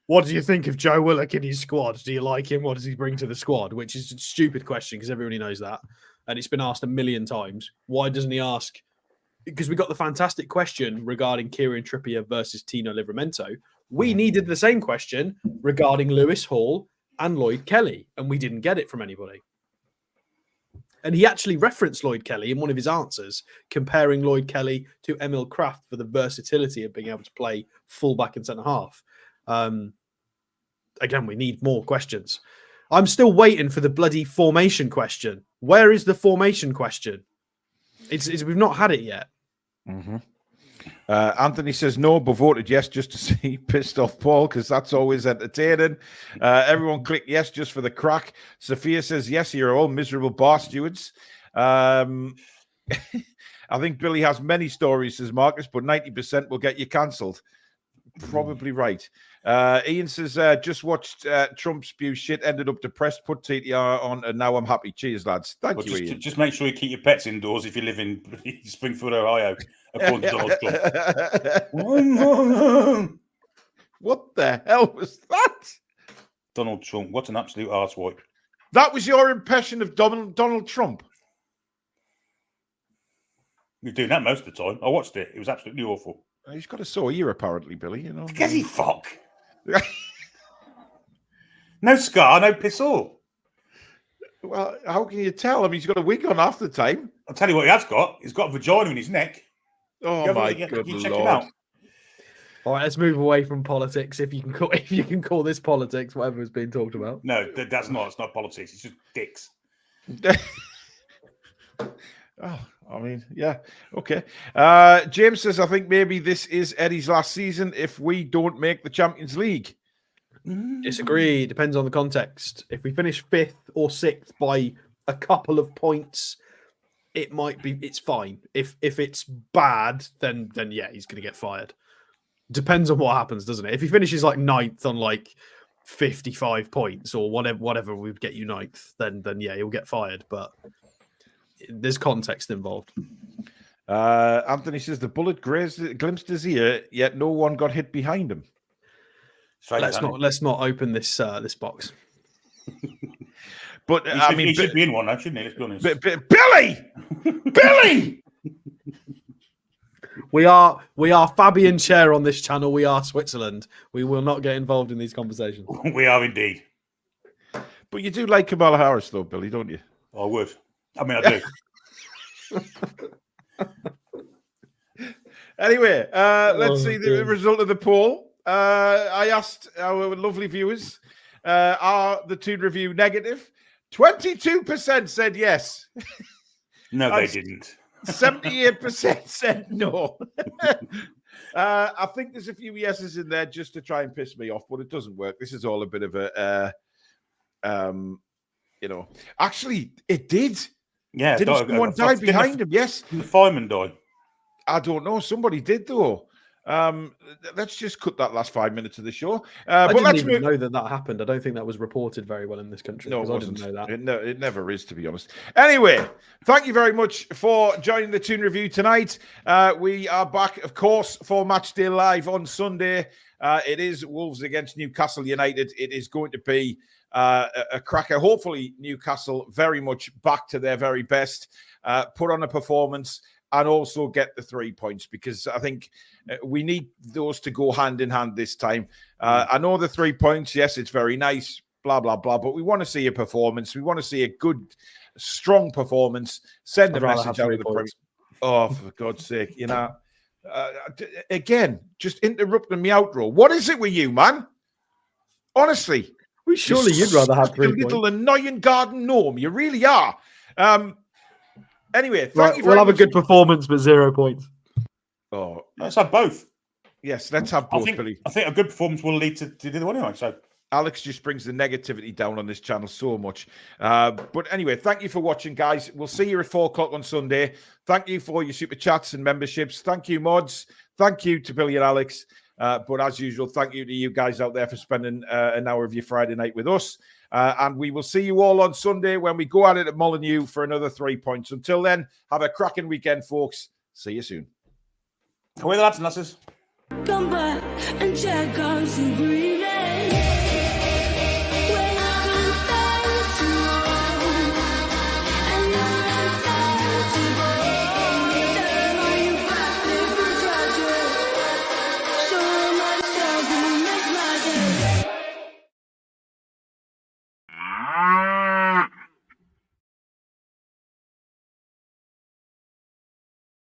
What do you think of Joe Willock in his squad? Do you like him? What does he bring to the squad? Which is a stupid question because everybody knows that. And it's been asked a million times. Why doesn't he ask? Because we got the fantastic question regarding Kieran Trippier versus Tino Livramento. We needed the same question regarding Lewis Hall and Lloyd Kelly, and we didn't get it from anybody. And he actually referenced Lloyd Kelly in one of his answers, comparing Lloyd Kelly to Emil Kraft for the versatility of being able to play fullback and centre half. Again, we need more questions. I'm still waiting for the bloody formation question. Where is the formation question? We've not had it yet. Mm-hmm. Anthony says no, but voted yes just to see pissed off Paul because that's always entertaining. Everyone click yes just for the crack. Sophia says yes, you're all miserable bar stewards. I think Billy has many stories, says Marcus, but 90% will get you cancelled. Probably right. Ian says, just watched Trump spew shit, ended up depressed, put TTR on, and now I'm happy. Cheers, lads. Thank you, Ian. Just make sure you keep your pets indoors if you live in Springfield, Ohio, according to Donald Trump. What the hell was that? Donald Trump, what an absolute arsewipe. That was your impression of Donald Trump? You're doing that most of the time. I watched it. It was absolutely awful. He's got a sore ear, apparently, Billy. You know, get he fuck. No scar, no piss all. Well, how can you tell? I mean, he's got a wig on half the time. I'll tell you what he has got. He's got a vagina in his neck. Oh my good you check Lord. him out. All right, let's move away from politics. If you can call this politics, whatever is being talked about. No, that's not. It's not politics. It's just dicks. Oh, I mean, yeah, okay. James says, I think maybe this is Eddie's last season if we don't make the Champions League. Disagree. Depends on the context. If we finish 5th or 6th by a couple of points, it's fine. If it's bad, then yeah, he's going to get fired. Depends on what happens, doesn't it? If he finishes like 9th on like 55 points or whatever would get you 9th, then yeah, he'll get fired. But there's context involved. Anthony says the bullet glimpsed his ear, yet no one got hit behind him. Let's not open this box. But he should be in one now, shouldn't he? Let's be honest. Billy. We are Fabian Chair on this channel. We are Switzerland. We will not get involved in these conversations. We are indeed. But you do like Kamala Harris, though, Billy, don't you? I would. I mean, I do. Anyway, let's see the result of the poll. I asked our lovely viewers, are the Toon Review negative? 22% said yes. No, they didn't. 78% said no. I think there's a few yeses in there just to try and piss me off, but it doesn't work. This is all a bit of a, actually, it did. Yeah, didn't someone die behind him? Yes, the fireman died. I don't know. Somebody did though. Let's just cut that last 5 minutes of the show. I didn't even know that happened. I don't think that was reported very well in this country. No, I didn't know that. It never is, to be honest. Anyway, thank you very much for joining the Toon Review tonight. We are back, of course, for Match Day Live on Sunday. It is Wolves against Newcastle United. It is going to be a cracker. Hopefully, Newcastle very much back to their very best, put on a performance, and also get the 3 points, because I think we need those to go hand in hand this time. I know the 3 points, yes, it's very nice. blah, blah, blah. But we want to see a performance. We want to see a good, strong performance. Send a message out to the Premier. Oh, for God's sake, you know. Again, just interrupting me outro. What is it with you, man? Honestly. Surely you'd rather have 3 points. A little annoying garden gnome. You really are. Anyway, thank you very We'll have much. a good performance, but 0 points. Oh, let's have both. Yes, let's have both, Billy. I think a good performance will lead to the other one anyway. So Alex just brings the negativity down on this channel so much. But anyway, thank you for watching, guys. We'll see you at 4 o'clock on Sunday. Thank you for your super chats and memberships. Thank you, mods. Thank you to Billy and Alex. But as usual, thank you to you guys out there for spending an hour of your Friday night with us. And we will see you all on Sunday when we go at it at Molineux for another 3 points. Until then, have a cracking weekend, folks. See you soon. Away the lads and lasses. Come back and check out some green.